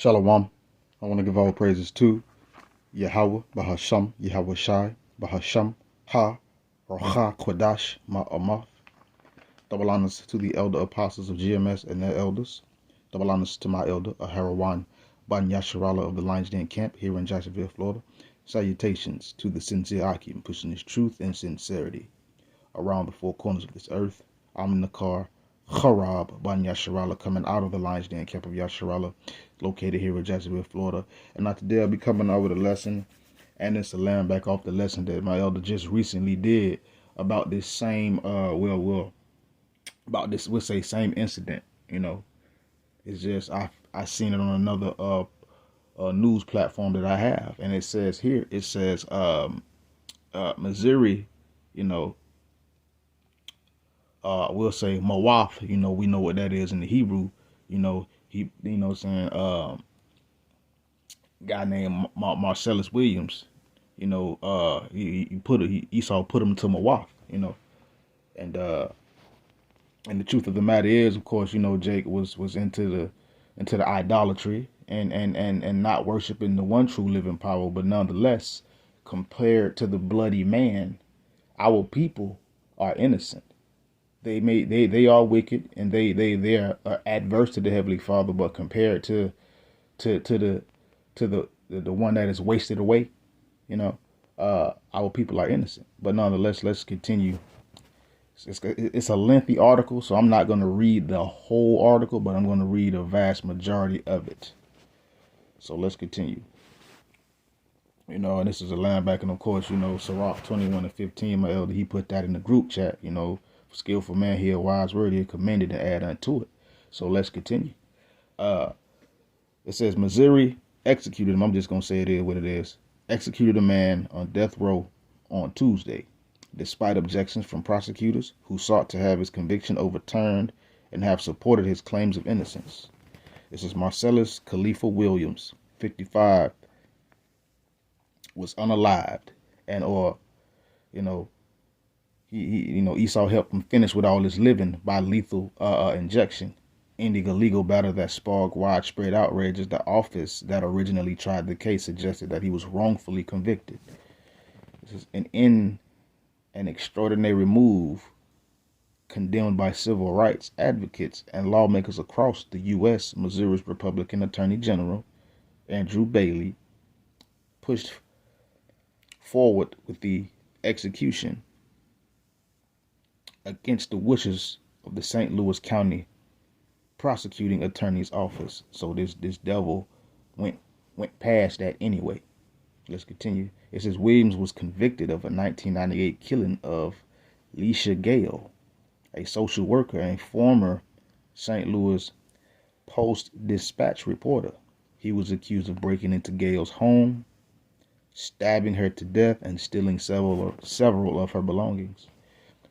Shalom. I want to give all praises to Yahweh, Bahasham, Yahweh Shai, Bahasham, Ha, Rocha, Kwadash, Ma'amath. Double honors to the elder apostles of GMS and their elders. Double honors to my elder, Aharawan Ban Yasharala of the Lions Den Camp here in Jacksonville, Florida. Salutations to the sincere Akim, pushing his truth and sincerity around the four corners of this earth. I'm in the car. Harab Ban Yasharala coming out of the Lions Den Camp of Yasharala, located here in Jacksonville, Florida. And not today I'll be coming out with a lesson, and it's a laying back off the lesson that my elder just recently did about this same about this, we'll say, same incident. It's just I seen it on another news platform that I have, and it says Missouri, we'll say Mawaf, we know what that is in the Hebrew. Guy named Marcellus Williams, Esau put him to Mawaf, and the truth of the matter is, of course, Jake was into the idolatry and not worshiping the one true living power, but nonetheless, compared to the bloody man, our people are innocent. They are wicked, and they are adverse to the Heavenly Father, but compared to the one that is wasted away, our people are innocent. But nonetheless, let's continue. It's a lengthy article, so I'm not going to read the whole article, but I'm going to read a vast majority of it. So let's continue. And this is a linebacker, and of course, Sirach 21:15, my elder, he put that in the group chat, skillful man here, wise word here, commended and add unto it. So let's continue. It says Missouri executed him. I'm just going to say it is what it is. Executed a man on death row on Tuesday, despite objections from prosecutors who sought to have his conviction overturned and have supported his claims of innocence. This is Marcellus Khalifa Williams, 55, was unalived, and Esau helped him finish with all his living by lethal injection, ending a legal battle that sparked widespread outrage as the office that originally tried the case suggested that he was wrongfully convicted. This is an extraordinary move condemned by civil rights advocates and lawmakers across the U.S. Missouri's Republican Attorney General, Andrew Bailey, pushed forward with the execution against the wishes of the St. Louis County Prosecuting Attorney's Office. So this devil went past that anyway. Let's continue. It says Williams was convicted of a 1998 killing of Leisha Gale, a social worker and former St. Louis Post-Dispatch reporter. He was accused of breaking into Gale's home, stabbing her to death, and stealing several of her belongings.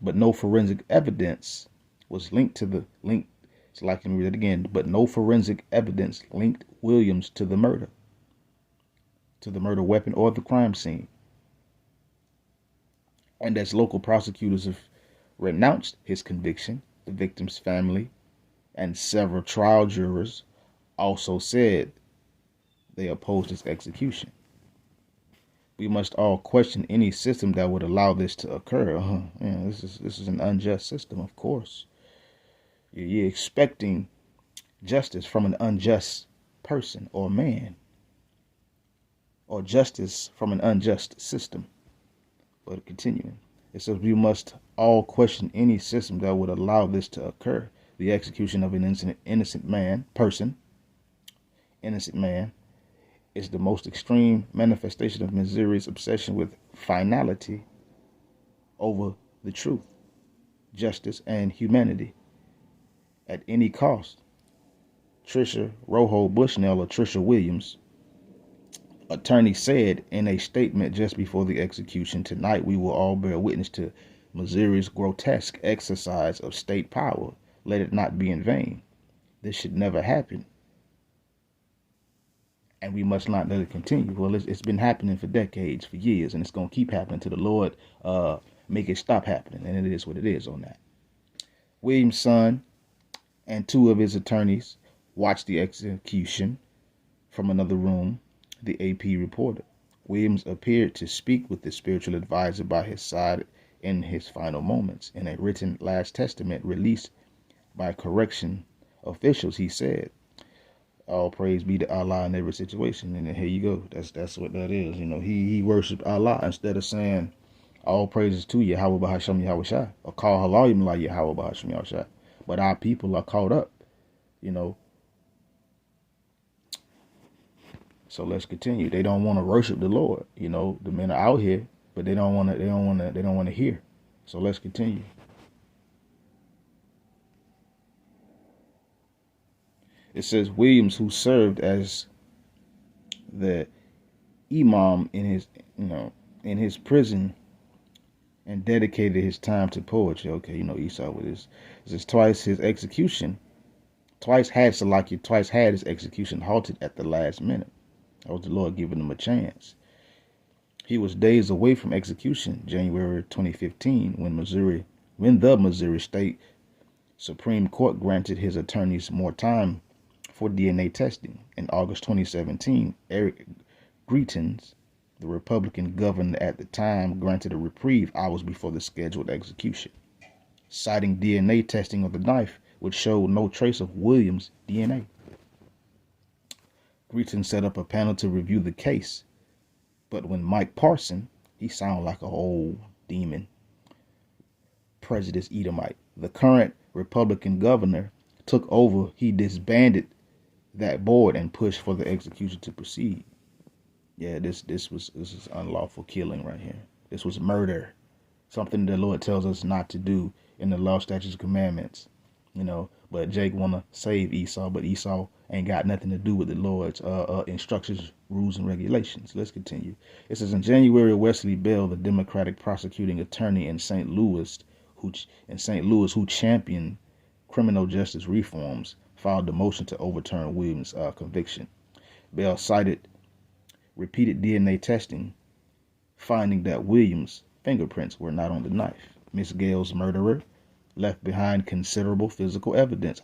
But no forensic evidence was linked to the link. So I can read it again. But no forensic evidence linked Williams to the murder weapon or the crime scene. And as local prosecutors have renounced his conviction, the victim's family and several trial jurors also said they opposed his execution. We must all question any system that would allow this to occur. This is an unjust system, of course. You're expecting justice from an unjust person or man, or justice from an unjust system. But continuing, it says we must all question any system that would allow this to occur. The execution of an innocent man is the most extreme manifestation of Missouri's obsession with finality over the truth, justice, and humanity at any cost. Tricia Rojo Bushnell, or Tricia Williams, attorney, said in a statement just before the execution, "Tonight we will all bear witness to Missouri's grotesque exercise of state power. Let it not be in vain. This should never happen, and we must not let it continue." Well, it's been happening for decades, for years, and it's going to keep happening till the Lord make it stop happening, and it is what it is on that. Williams' son and two of his attorneys watched the execution From another room, the AP reported. Williams appeared to speak with the spiritual advisor by his side in his final moments. In a written last testament released by correction officials, he said, "All praise be to Allah in every situation." And here you go. That's what that is. You know, he worshipped Allah instead of saying, "All praises to Yahweh Bahasham Yahweh Shai," or "Call Halayim La Yahweh Bahasham Yahweh Shai." But our people are caught up, you know. So let's continue. They don't want to worship the Lord. You know, the men are out here, but they don't want to. They don't want to. They don't want to hear. So let's continue. It says Williams, who served as the imam in his, in his prison, and dedicated his time to poetry. Okay, Esau with this. It says twice had Salakia twice had his execution halted at the last minute. That was the Lord giving him a chance. He was days away from execution, January 2015, when the Missouri State Supreme Court granted his attorneys more time for DNA testing. In August 2017, Eric Greitens, the Republican governor at the time, granted a reprieve hours before the scheduled execution, citing DNA testing of the knife, which showed no trace of Williams' DNA. Greitens set up a panel to review the case, but when Mike Parson, he sounded like a old demon, prejudiced Edomite, the current Republican governor, took over, he disbanded that board and pushed for the execution to proceed. Yeah, this is unlawful killing right here. This was murder, something the Lord tells us not to do in the law, statutes, and commandments. But Jake want to save Esau, but Esau ain't got nothing to do with the Lord's instructions, rules, and regulations. Let's continue. It says in January, Wesley Bell, the Democratic prosecuting attorney in St. Louis, who championed criminal justice reforms, filed a motion to overturn Williams' conviction. Bell cited repeated DNA testing, finding that Williams' fingerprints were not on the knife. Miss Gale's murderer left behind considerable physical evidence.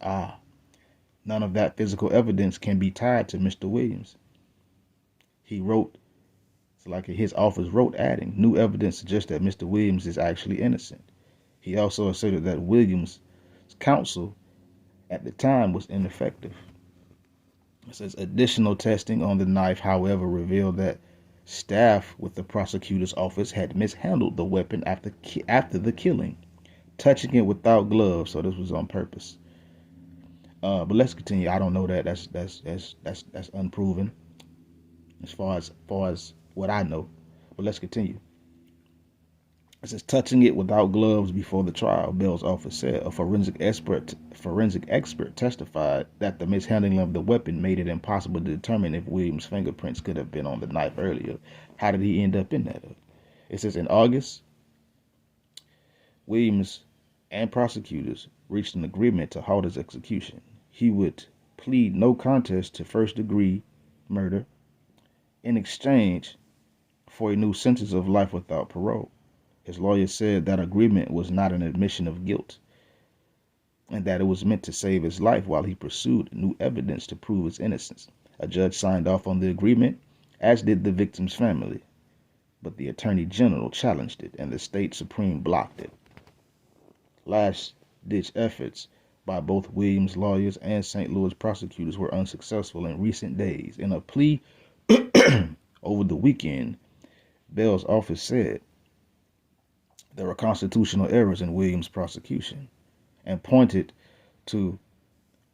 None of that physical evidence can be tied to Mr. Williams. He wrote, it's like his office wrote, adding, new evidence suggests that Mr. Williams is actually innocent. He also asserted that Williams' counsel at the time was ineffective. It says additional testing on the knife, however, revealed that staff with the prosecutor's office had mishandled the weapon after the killing, touching it without gloves. So this was on purpose. But let's continue. I don't know that. That's unproven as far as what I know. But let's continue. It says touching it without gloves before the trial, Bell's office said. A forensic expert testified that the mishandling of the weapon made it impossible to determine if Williams' fingerprints could have been on the knife earlier. How did he end up in that? It says in August, Williams and prosecutors reached an agreement to halt his execution. He would plead no contest to first-degree murder in exchange for a new sentence of life without parole. His lawyer said that agreement was not an admission of guilt and that it was meant to save his life while he pursued new evidence to prove his innocence. A judge signed off on the agreement, as did the victim's family, but the Attorney General challenged it and the state Supreme blocked it. Last-ditch efforts by both Williams' lawyers and St. Louis prosecutors were unsuccessful in recent days. In a plea over the weekend, Bell's office said there were constitutional errors in Williams' prosecution and pointed to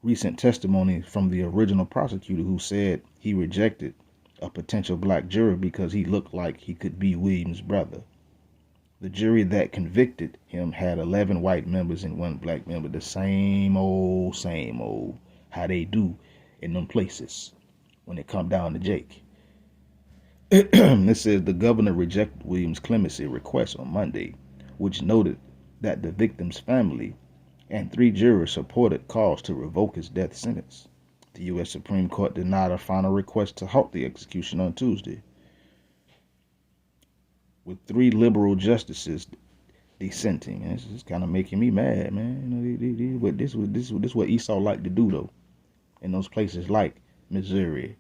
recent testimony from the original prosecutor who said he rejected a potential black juror because he looked like he could be Williams' brother. The jury that convicted him had 11 white members and 1 black member. The same old, how they do in them places when it come down to Jake. It says the governor rejected Williams' clemency request on Monday, which noted that the victim's family and 3 jurors supported calls to revoke his death sentence. The U.S. Supreme Court denied a final request to halt the execution on Tuesday, with 3 liberal justices dissenting. And this is kind of making me mad, man. This is what Esau like to do, though, in those places like Missouri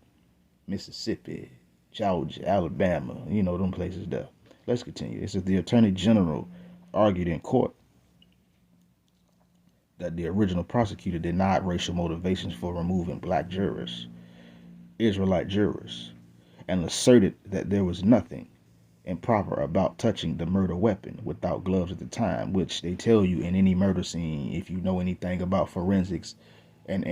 Mississippi, Georgia, Alabama, them places there. Let's continue. It says the Attorney General argued in court that the original prosecutor denied racial motivations for removing black jurors, Israelite jurors, and asserted that there was nothing improper about touching the murder weapon without gloves at the time, which they tell you in any murder scene, if you know anything about forensics and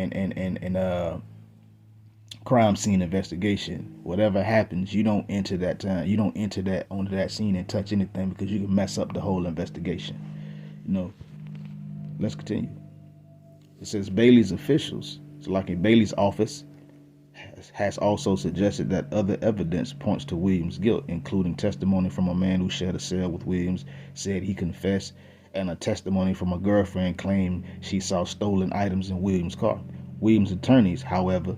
crime scene investigation, whatever happens, you don't enter that time, you don't enter that onto that scene and touch anything because you can mess up the whole investigation. Let's continue. It says Bailey's officials, so like in Bailey's office, has also suggested that other evidence points to Williams' guilt, including testimony from a man who shared a cell with Williams, said he confessed, and a testimony from a girlfriend claimed she saw stolen items in Williams' car. Williams' attorneys, however,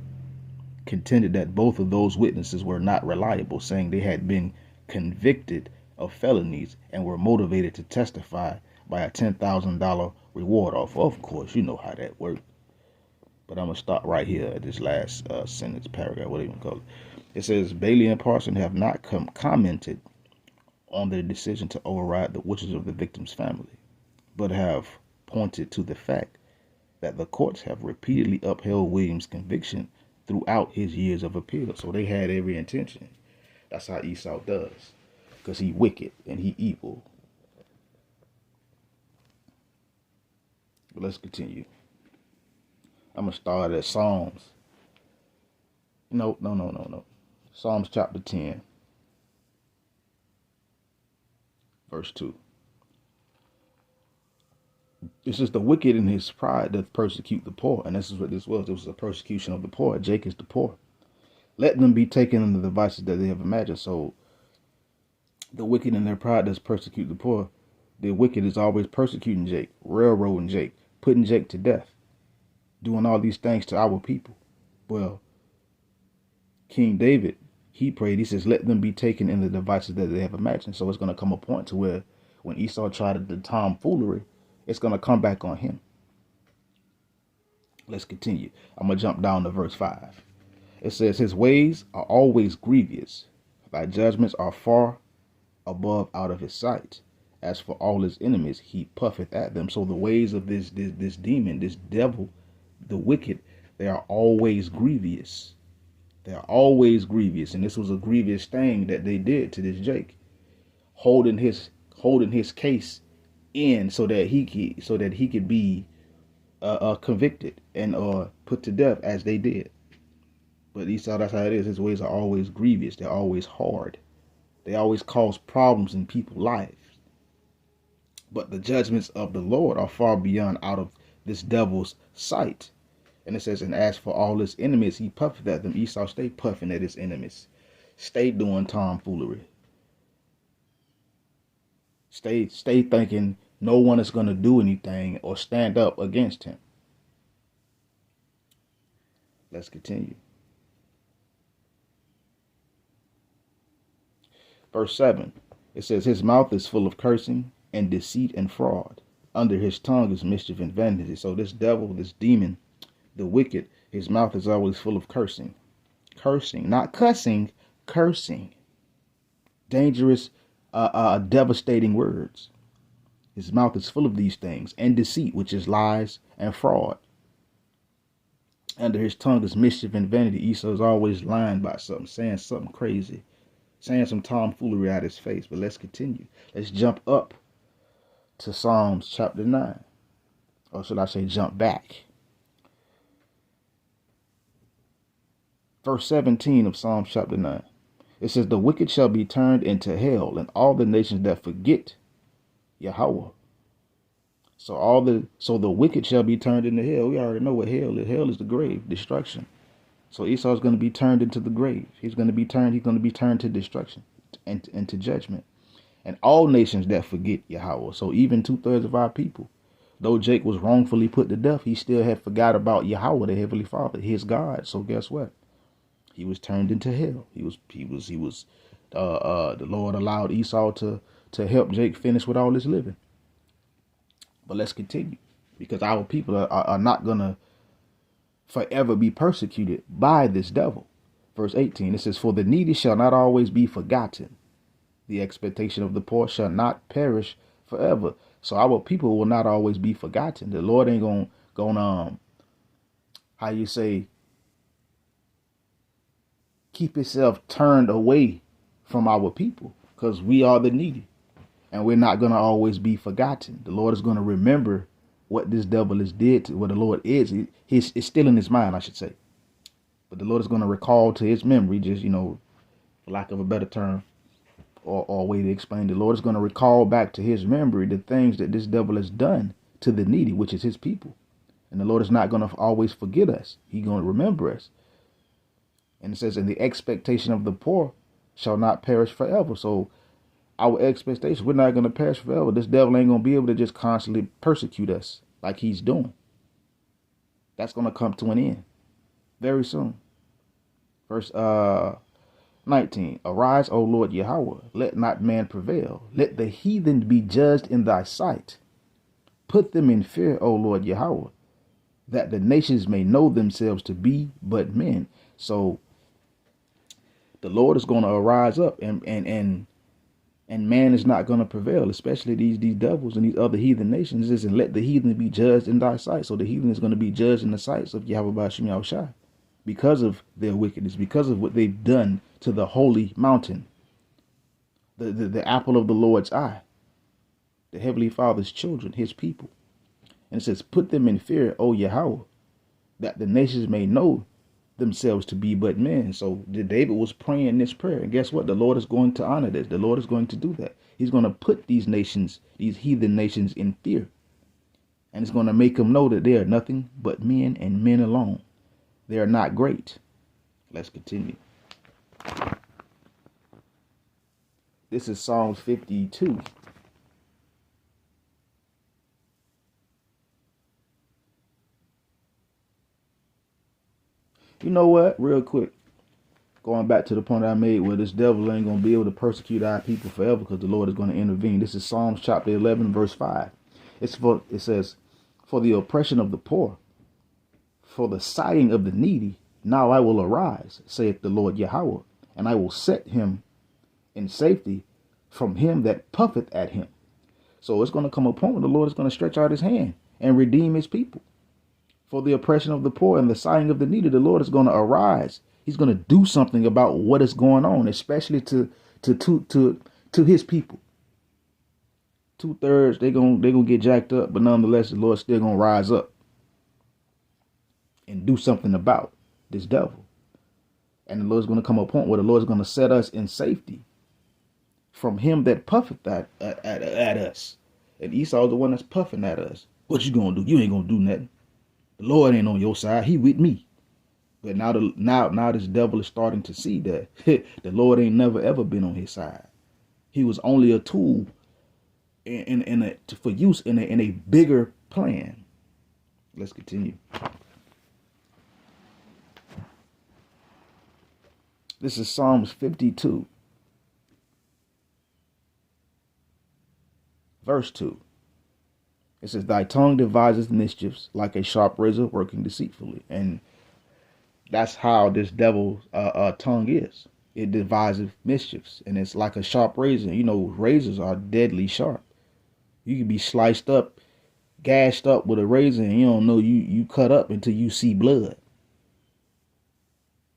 contended that both of those witnesses were not reliable, saying they had been convicted of felonies and were motivated to testify by a $10,000 reward offer. Of course, you know how that worked. But I'm going to stop right here at this last sentence, paragraph, whatever you want to call it. It says, Bailey and Parson have not commented on their decision to override the wishes of the victim's family, but have pointed to the fact that the courts have repeatedly upheld Williams' conviction throughout his years of appeal. So they had every intention. That's how Esau does, because he wicked and he evil. But let's continue. I'm going to start at Psalms. No. Psalms chapter 10, verse 2. This is the wicked in his pride doth persecute the poor. And this is what this was. It was a persecution of the poor. Jake is the poor. Let them be taken in the devices that they have imagined. So the wicked in their pride does persecute the poor. The wicked is always persecuting Jake, railroading Jake, putting Jake to death, doing all these things to our people. Well, King David, he prayed, he says, let them be taken in the devices that they have imagined. So it's going to come a point to where when Esau tried the tomfoolery, it's going to come back on him. Let's continue. I'm going to jump down to verse 5. It says, his ways are always grievous. Thy judgments are far above out of his sight. As for all his enemies, he puffeth at them. So the ways of this demon, this devil, the wicked, they are always grievous. They are always grievous. And this was a grievous thing that they did to this Jake, holding his case in so that he could be convicted and put to death as they did. But Esau, that's how it is. His ways are always grievous. They're always hard. They always cause problems in people's lives. But the judgments of the Lord are far beyond out of this devil's sight. And it says, and as for all his enemies, he puffeth at them. Esau, stay puffing at his enemies. Stay doing tomfoolery. Stay thinking no one is going to do anything or stand up against him. Let's continue. Verse 7, it says, his mouth is full of cursing and deceit and fraud. Under his tongue is mischief and vanity. So this devil, this demon, the wicked, his mouth is always full of cursing. Cursing, not cussing, cursing. Dangerous, devastating words. His mouth is full of these things. And deceit, which is lies and fraud. Under his tongue is mischief and vanity. Esau is always lying about something, saying something crazy, saying some tomfoolery out his face. But let's continue. Let's jump up to Psalms chapter 9. Or should I say jump back? Verse 17 of Psalms chapter 9. It says, the wicked shall be turned into hell, and all the nations that forget Yahweh. So the wicked shall be turned into hell. We already know what hell is. Hell is the grave, destruction. So Esau is going to be turned into the grave. He's going to be turned to destruction and to judgment. And all nations that forget Yahweh. So even 2/3 of our people, though Jake was wrongfully put to death, he still had forgot about Yahweh, the Heavenly Father, his God. So guess what? He was turned into hell. The Lord allowed Esau to help Jake finish with all his living. But let's continue, because our people are not going to forever be persecuted by this devil. Verse 18, it says, "For the needy shall not always be forgotten. The expectation of the poor shall not perish forever." So our people will not always be forgotten. The Lord ain't gonna how you say, keep itself turned away from our people, because we are the needy, and we're not gonna always be forgotten. The Lord is gonna remember what this devil has did to what the Lord is. It's still in his mind, I should say. But the Lord is gonna recall to his memory, just, for lack of a better term, or a way to explain, the Lord is going to recall back to his memory the things that this devil has done to the needy, which is his people. And the Lord is not going to always forget us. He's going to remember us. And it says, "And the expectation of the poor shall not perish forever." So our expectation, we're not going to perish forever. This devil ain't going to be able to just constantly persecute us like he's doing. That's going to come to an end very soon. Verse 19, "Arise, O Lord Yahweh, let not man prevail. Let the heathen be judged in thy sight. Put them in fear, O Lord Yahweh, that the nations may know themselves to be but men." So the Lord is going to arise up, and man is not going to prevail, especially these devils and these other heathen nations. And let the heathen be judged in thy sight. So the heathen is going to be judged in the sights of Yahweh Ba'ashem Yahushua, because of their wickedness, because of what they've done to the holy mountain, the apple of the Lord's eye, the Heavenly Father's children, his people. And it says, "Put them in fear, O Yahweh, that the nations may know themselves to be but men." So David was praying this prayer. And guess what? The Lord is going to honor this. The Lord is going to do that. He's going to put these nations, these heathen nations, in fear. And it's going to make them know that they are nothing but men, and men alone. They are not great. Let's continue. This is Psalm 52. You know what? Real quick, going back to the point I made where this devil ain't going to be able to persecute our people forever, because the Lord is going to intervene. This is Psalms chapter 11, verse 5. It says, "For the oppression of the poor, for the sighing of the needy, now I will arise, saith the Lord Yahweh, and I will set him in safety from him that puffeth at him." So it's going to come a point where the Lord is going to stretch out his hand and redeem his people. For the oppression of the poor and the sighing of the needy, the Lord is going to arise. He's going to do something about what is going on, especially to his people. 2/3, they're gonna get jacked up, but nonetheless, the Lord's still gonna rise up and do something about this devil. And the Lord's going to come a point where the Lord's going to set us in safety from him that puffeth at us. And Esau's the one that's puffing at us. What you gonna do? You ain't gonna do nothing. The Lord ain't on your side. He with me. But now this devil is starting to see that the Lord ain't never ever been on his side. He was only a tool for use in a bigger plan. Let's continue. This is Psalms 52, verse 2. It says, "Thy tongue deviseth mischiefs like a sharp razor working deceitfully." And that's how this devil's tongue is. It devises mischiefs, and it's like a sharp razor. You know, razors are deadly sharp. You can be sliced up, gashed up with a razor, and you don't know you cut up until you see blood.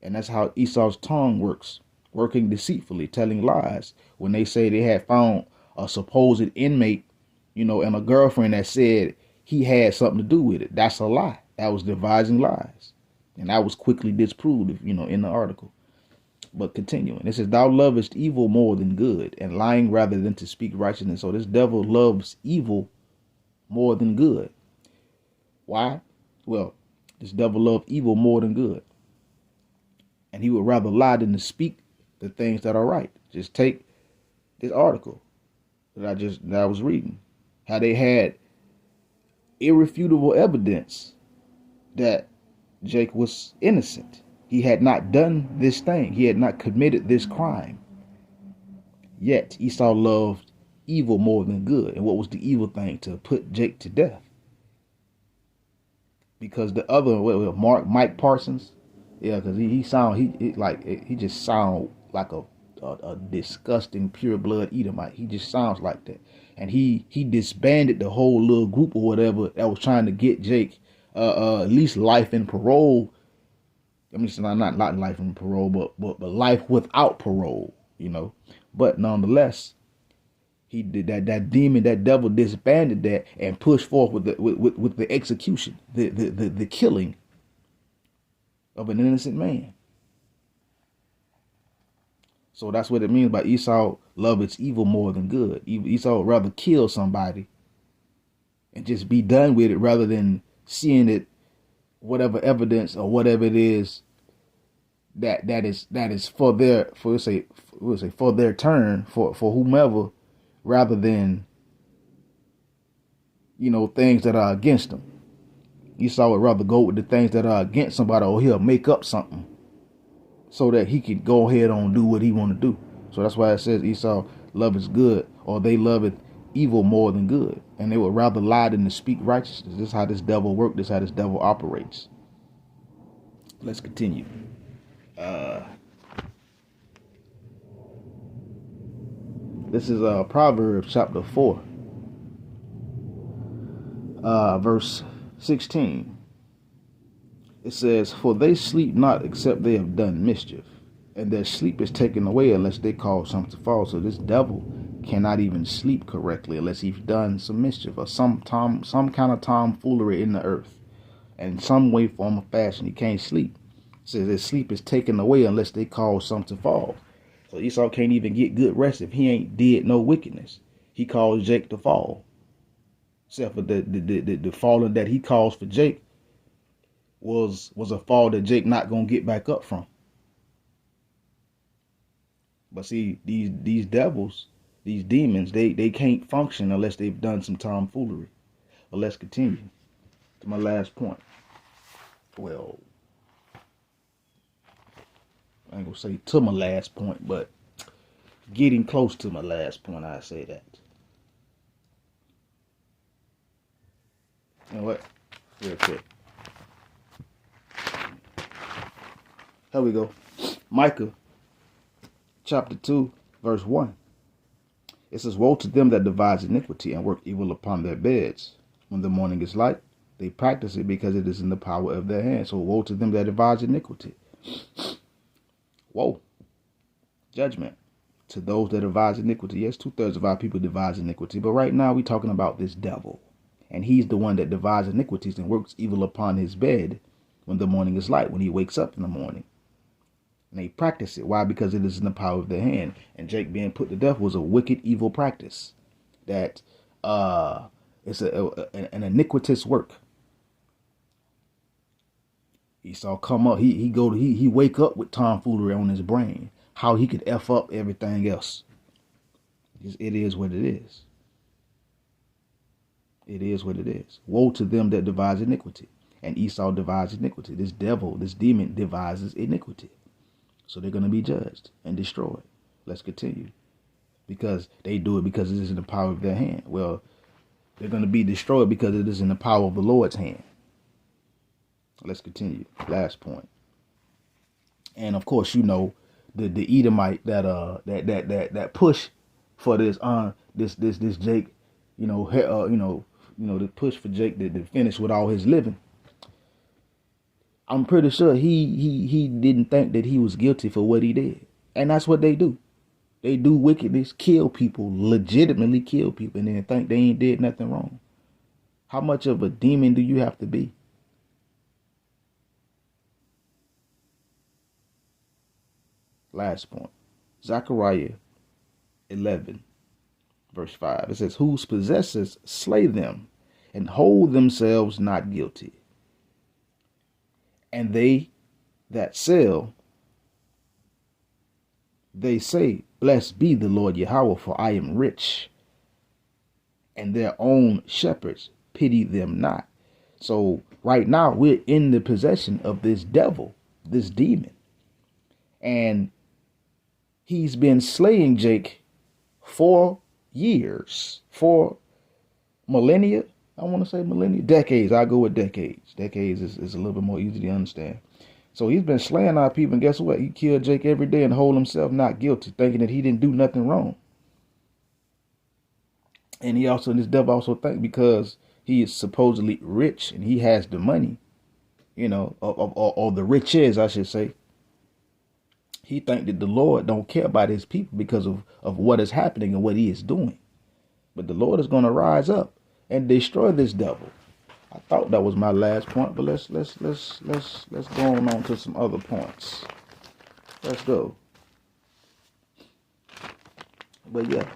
And that's how Esau's tongue works, working deceitfully, telling lies. When they say they had found a supposed inmate, and a girlfriend that said he had something to do with it, that's a lie. That was devising lies. And that was quickly disproved, in the article. But continuing, it says, "Thou lovest evil more than good, and lying rather than to speak righteousness." So this devil loves evil more than good. Why? Well, this devil loves evil more than good. And he would rather lie than to speak the things that are right. Just take this article that I was reading. How they had irrefutable evidence that Jake was innocent. He had not done this thing. He had not committed this crime. Yet Esau loved evil more than good. And what was the evil thing? To put Jake to death. Because the other, Mike Parsons, Yeah, because he just sound like a disgusting pure blood Edomite. He just sounds like that. And he disbanded the whole little group or whatever that was trying to get Jake at least life in parole. I mean, it's not life in parole, but life without parole, you know. But nonetheless, he did that demon, that devil disbanded that and pushed forth with the execution, the killing of an innocent man. So that's what it means by Esau loveth evil more than good. Esau would rather kill somebody and just be done with it rather than seeing it, whatever evidence or whatever it is that is for their turn for whomever, rather than things that are against them. Esau would rather go with the things that are against somebody, or he'll make up something so that he can go ahead on do what he want to do. So that's why it says Esau loveth good, or they loveth evil more than good, and they would rather lie than to speak righteousness. This is how this devil works. This is how this devil operates. Let's continue. This is Proverbs chapter 4, verse 16. It says, "For they sleep not except they have done mischief, and their sleep is taken away unless they cause something to fall." So this devil cannot even sleep correctly unless he's done some mischief or some kind of tomfoolery in the earth. And in some way, form, or fashion, he can't sleep. It says his sleep is taken away unless they cause something to fall. So Esau can't even get good rest if he ain't did no wickedness. He caused Jake to fall. Except for the falling that he caused for Jake was a fall that Jake not gonna get back up from. But see, these devils, these demons, they can't function unless they've done some tomfoolery. But let's continue to my last point. Well, I ain't gonna say to my last point, but getting close to my last point, I say that. You know what? Real quick. Here we go. Micah chapter 2, verse 1. It says, "Woe to them that devise iniquity and work evil upon their beds. When the morning is light, they practice it because it is in the power of their hands." So woe to them that devise iniquity. Woe. Judgment to those that devise iniquity. Yes, 2/3 of our people devise iniquity. But right now we're talking about this devil. And he's the one that devises iniquities and works evil upon his bed when the morning is light, when he wakes up in the morning. And they practice it. Why? Because it is in the power of their hand. And Jake being put to death was a wicked, evil practice. That it's an iniquitous work. Esau come up, he wake up with tomfoolery on his brain. How he could F up everything else. It is what it is. It is what it is. Woe to them that devise iniquity. And Esau devised iniquity. This devil, this demon devises iniquity. So they're going to be judged and destroyed. Let's continue. Because they do it because it is in the power of their hand. Well, they're going to be destroyed because it is in the power of the Lord's hand. Let's continue. Last point. And of course, the Edomite that push for this Jake, the push for Jake to finish with all his living. I'm pretty sure he didn't think that he was guilty for what he did. And that's what they do. They do wickedness, kill people, legitimately kill people, and then think they ain't did nothing wrong. How much of a demon do you have to be? Last point. Zechariah 11, verse 5. It says, "Whose possessors slay them and hold themselves not guilty. And they that sell, they say, Blessed be the Lord Yahweh, for I am rich. And their own shepherds pity them not." So right now we're in the possession of this devil, this demon. And he's been slaying Jake for years, for millennia. I want to say millennia, decades. I go with decades. Decades is a little bit more easy to understand. So he's been slaying our people, and guess what? He killed Jake every day and hold himself not guilty, thinking that he didn't do nothing wrong. And this devil also think because he is supposedly rich and he has the money, or the riches, I should say. He think that the Lord don't care about his people because of what is happening and what he is doing. But the Lord is going to rise up and destroy this devil. I thought that was my last point, but let's go on to some other points. Let's go. But yeah,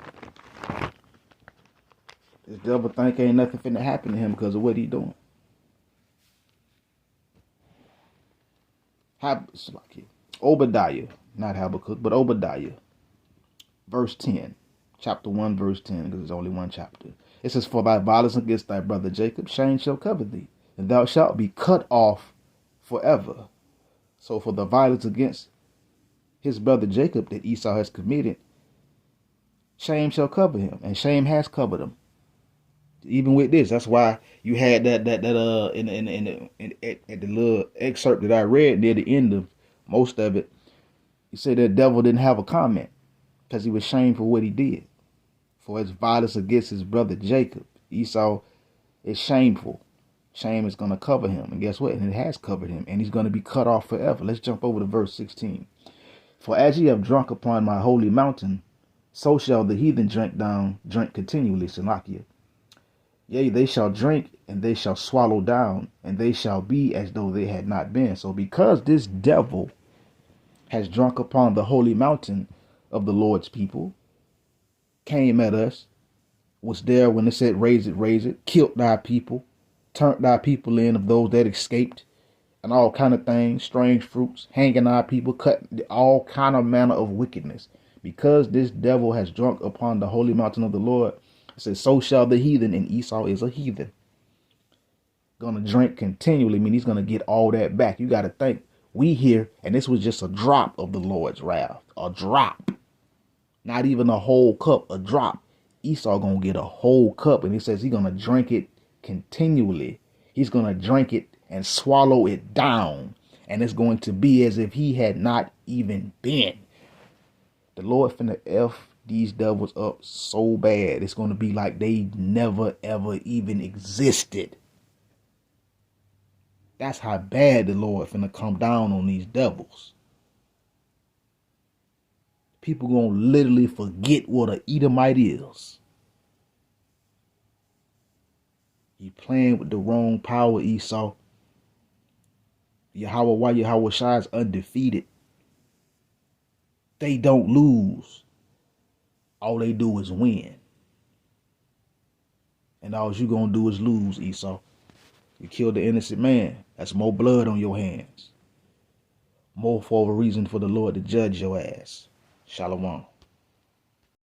this devil think ain't nothing finna happen to him because of what he doing. Obadiah, not Habakkuk, but Obadiah, verse 10, chapter 1, verse 10, because it's only one chapter. It says, "For thy violence against thy brother Jacob, shame shall cover thee, and thou shalt be cut off forever." So for the violence against his brother Jacob that Esau has committed, shame shall cover him, and shame has covered him. Even with this, that's why you had that at the little excerpt that I read near the end of most of it. He said that devil didn't have a comment because he was shamed for what he did, for his violence against his brother Jacob. Esau is shameful. Shame is going to cover him, and guess what? And it has covered him, and he's going to be cut off forever. Let's jump over to verse 16. "For as ye have drunk upon my holy mountain, so shall the heathen drink continually." Salakia. "Yea, they shall drink, and they shall swallow down, and they shall be as though they had not been." So because this devil has drunk upon the holy mountain of the Lord's people, came at us, was there when it said raise it, killed thy people, turned thy people in of those that escaped, and all kind of things, strange fruits, hanging our people, cut all kind of manner of wickedness. Because this devil has drunk upon the holy mountain of the Lord, it says, so shall the heathen, and Esau is a heathen. Gonna drink continually, I mean, he's gonna get all that back. You got to think, we here, and this was just a drop of the Lord's wrath, a drop, not even a whole cup, a drop. Esau gonna get a whole cup, and he says he's gonna drink it continually. He's gonna drink it and swallow it down, and it's going to be as if he had not even been. The Lord finna F these devils up so bad, it's going to be like they never ever even existed. That's how bad the Lord finna come down on these devils. People gonna literally forget what an Edomite is. You playing with the wrong power, Esau. Yahweh Shai is undefeated. They don't lose. All they do is win. And all you gonna do is lose, Esau. You killed the innocent man. That's more blood on your hands. More for a reason for the Lord to judge your ass. Shalom.